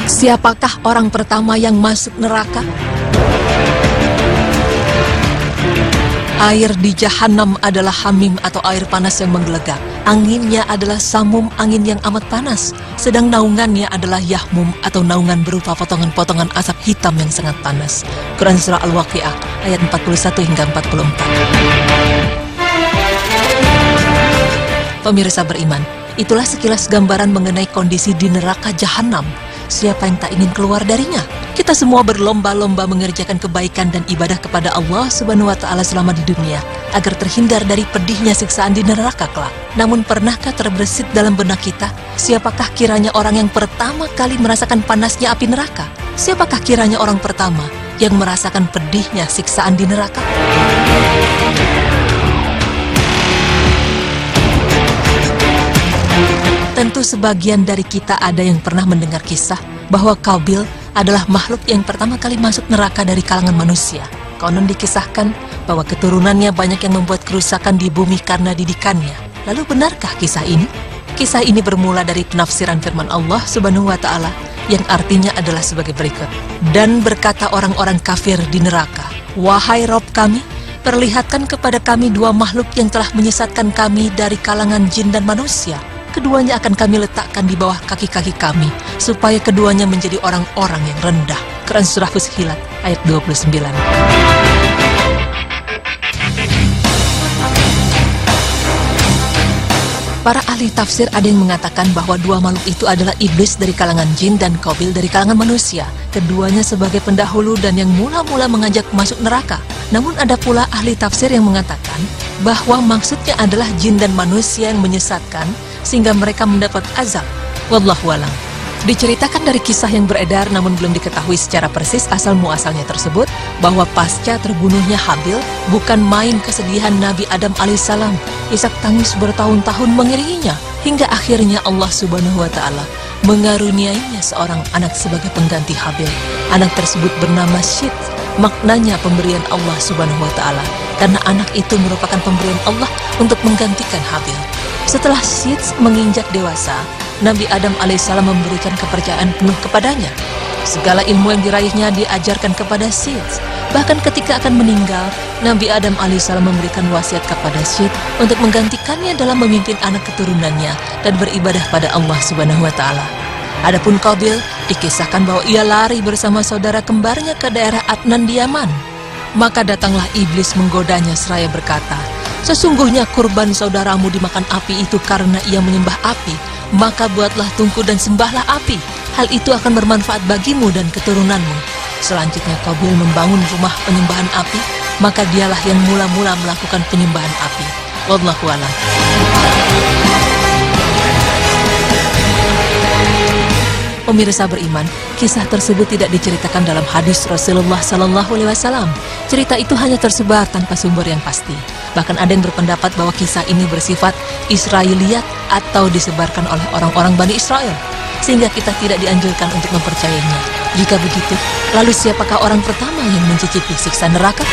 Siapakah orang pertama yang masuk neraka? Air di Jahannam adalah hamim atau air panas yang menggelegak. Anginnya adalah samum, angin yang amat panas. Sedang naungannya adalah yahmum atau naungan berupa potongan-potongan asap hitam yang sangat panas. Quran Surah Al-Waqi'ah ayat 41 hingga 44. Pemirsa beriman, itulah sekilas gambaran mengenai kondisi di neraka Jahannam. Siapa yang tak ingin keluar darinya? Kita semua berlomba-lomba mengerjakan kebaikan dan ibadah kepada Allah Subhanahu wa Ta'ala selama di dunia, agar terhindar dari pedihnya siksaan di neraka kelak. Namun pernahkah terbersit dalam benak kita, siapakah kiranya orang yang pertama kali merasakan panasnya api neraka? Siapakah kiranya orang pertama yang merasakan pedihnya siksaan di neraka? Tentu sebagian dari kita ada yang pernah mendengar kisah bahwa Qabil adalah makhluk yang pertama kali masuk neraka dari kalangan manusia. Konon dikisahkan bahwa keturunannya banyak yang membuat kerusakan di bumi karena didikannya. Lalu benarkah kisah ini? Kisah ini bermula dari penafsiran firman Allah Subhanahu wa Ta'ala yang artinya adalah sebagai berikut. Dan berkata orang-orang kafir di neraka, "Wahai Rob kami, perlihatkan kepada kami dua makhluk yang telah menyesatkan kami dari kalangan jin dan manusia. Keduanya akan kami letakkan di bawah kaki-kaki kami, supaya keduanya menjadi orang-orang yang rendah." Quran Surah Fussilat ayat 29. Para ahli tafsir ada yang mengatakan bahwa dua makhluk itu adalah iblis dari kalangan jin dan Qabil dari kalangan manusia. Keduanya sebagai pendahulu dan yang mula-mula mengajak masuk neraka. Namun ada pula ahli tafsir yang mengatakan bahwa maksudnya adalah jin dan manusia yang menyesatkan sehingga mereka mendapat azab. Wallahu a'lam. Diceritakan dari kisah yang beredar namun belum diketahui secara persis asal muasalnya tersebut, bahwa pasca terbunuhnya Habil, bukan main kesedihan Nabi Adam alaihissalam. Ishak tangis bertahun-tahun mengiringinya, hingga akhirnya Allah Subhanahu wa Ta'ala mengaruniainya seorang anak sebagai pengganti Habil. Anak tersebut bernama Syed, maknanya pemberian Allah Subhanahu wa Ta'ala, karena anak itu merupakan pemberian Allah untuk menggantikan Habil. Setelah Syed menginjak dewasa, Nabi Adam alaihissalam memberikan kepercayaan penuh kepadanya. Segala ilmu yang diraihnya diajarkan kepada Syed. Bahkan ketika akan meninggal, Nabi Adam alaihissalam memberikan wasiat kepada Syed untuk menggantikannya dalam memimpin anak keturunannya dan beribadah pada Allah Subhanahu wa Ta'ala. Adapun Qabil, dikisahkan bahwa ia lari bersama saudara kembarnya ke daerah Adnan di Yaman. Maka datanglah iblis menggodanya seraya berkata, "Sesungguhnya kurban saudaramu dimakan api itu karena ia menyembah api, maka buatlah tungku dan sembahlah api. Hal itu akan bermanfaat bagimu dan keturunanmu." Selanjutnya Qabil membangun rumah penyembahan api, maka dialah yang mula-mula melakukan penyembahan api. Wallahu a'lam. Pemirsa beriman, kisah tersebut tidak diceritakan dalam hadis Rasulullah Sallallahu Alaihi Wasallam. Cerita itu hanya tersebar tanpa sumber yang pasti. Bahkan ada yang berpendapat bahwa kisah ini bersifat Israiliyat atau disebarkan oleh orang-orang Bani Israel, sehingga kita tidak dianjurkan untuk mempercayainya. Jika begitu, lalu siapakah orang pertama yang mencicipi siksa neraka?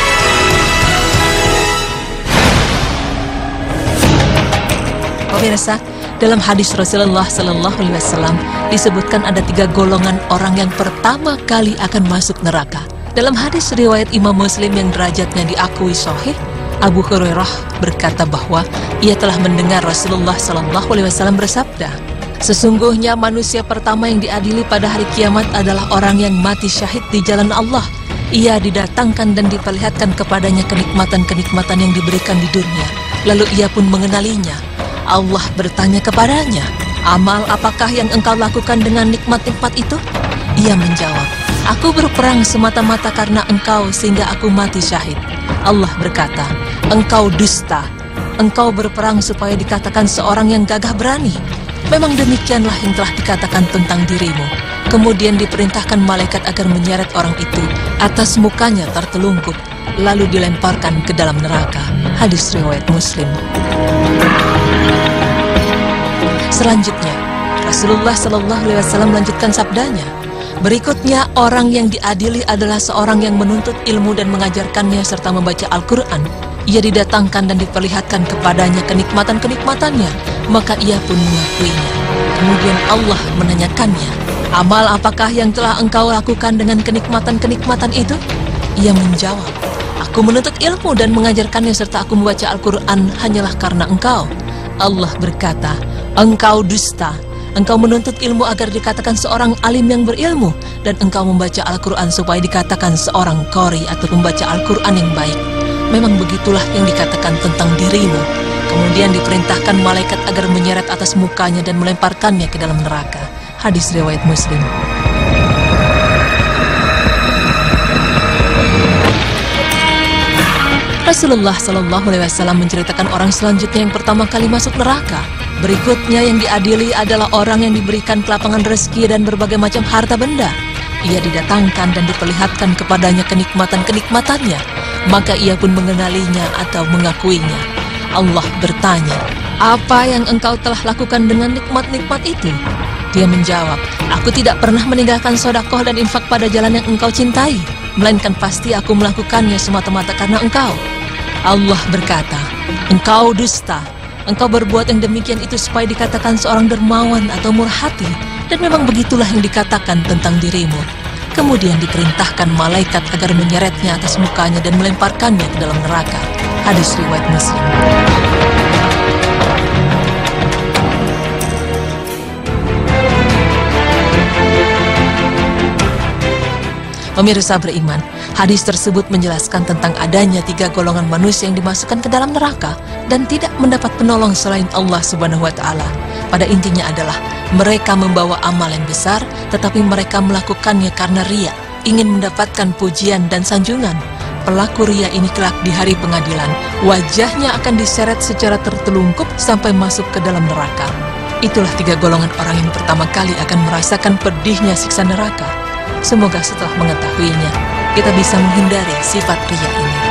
Pemirsa, dalam hadis Rasulullah Sallallahu Alaihi Wasallam disebutkan ada 3 golongan orang yang pertama kali akan masuk neraka. Dalam hadis riwayat Imam Muslim yang derajatnya diakui sahih, Abu Hurairah berkata bahwa ia telah mendengar Rasulullah Sallallahu Alaihi Wasallam bersabda, "Sesungguhnya manusia pertama yang diadili pada hari kiamat adalah orang yang mati syahid di jalan Allah. Ia didatangkan dan diperlihatkan kepadanya kenikmatan-kenikmatan yang diberikan di dunia. Lalu ia pun mengenalinya. Allah bertanya kepadanya, 'Amal apakah yang engkau lakukan dengan nikmat-nikmat itu?' Ia menjawab, 'Aku berperang semata-mata karena engkau sehingga aku mati syahid.' Allah berkata, 'Engkau dusta. Engkau berperang supaya dikatakan seorang yang gagah berani. Memang demikianlah yang telah dikatakan tentang dirimu.' Kemudian diperintahkan malaikat agar menyeret orang itu atas mukanya tertelungkup, lalu dilemparkan ke dalam neraka." Hadis riwayat Muslim. Selanjutnya, Rasulullah Sallallahu Alaihi Wasallam melanjutkan sabdanya, "Berikutnya orang yang diadili adalah seorang yang menuntut ilmu dan mengajarkannya serta membaca Al-Quran. Ia didatangkan dan diperlihatkan kepadanya kenikmatan-kenikmatannya, maka ia pun mengakuinya. Kemudian Allah menanyakannya, Amal apakah yang telah engkau lakukan dengan kenikmatan-kenikmatan itu? Ia menjawab, aku menuntut ilmu dan mengajarkannya serta aku membaca Al-Quran hanyalah karena engkau. Allah berkata, engkau dusta. Engkau menuntut ilmu agar dikatakan seorang alim yang berilmu, dan engkau membaca Al-Quran supaya dikatakan seorang qori atau pembaca Al-Quran yang baik. Memang begitulah yang dikatakan tentang dirimu. Kemudian diperintahkan malaikat agar menyeret atas mukanya dan melemparkannya ke dalam neraka. Hadis riwayat Muslim. Rasulullah SAW menceritakan orang selanjutnya yang pertama kali masuk neraka. Berikutnya yang diadili adalah orang yang diberikan kelapangan rezeki dan berbagai macam harta benda. Ia didatangkan dan diperlihatkan kepadanya kenikmatan-kenikmatannya, maka ia pun mengenalinya atau mengakuinya. Allah bertanya, apa yang engkau telah lakukan dengan nikmat-nikmat itu? Dia menjawab, aku tidak pernah meninggalkan sedekah dan infak pada jalan yang engkau cintai, melainkan pasti aku melakukannya semata-mata karena engkau. Allah berkata, engkau dusta. Engkau berbuat yang demikian itu supaya dikatakan seorang dermawan atau murah hati, dan memang begitulah yang dikatakan tentang dirimu. Kemudian diperintahkan malaikat agar menyeretnya atas mukanya dan melemparkannya ke dalam neraka. Hadis riwayat Muslim. Pemirsa beriman, hadis tersebut menjelaskan tentang adanya 3 golongan manusia yang dimasukkan ke dalam neraka dan tidak mendapat penolong selain Allah Subhanahu wa Ta'ala. Pada intinya adalah mereka membawa amal yang besar, tetapi mereka melakukannya karena riya, ingin mendapatkan pujian dan sanjungan. Pelaku riya ini kelak di hari pengadilan, wajahnya akan diseret secara tertelungkup sampai masuk ke dalam neraka. Itulah 3 golongan orang yang pertama kali akan merasakan pedihnya siksa neraka. Semoga setelah mengetahuinya, kita bisa menghindari sifat riya ini.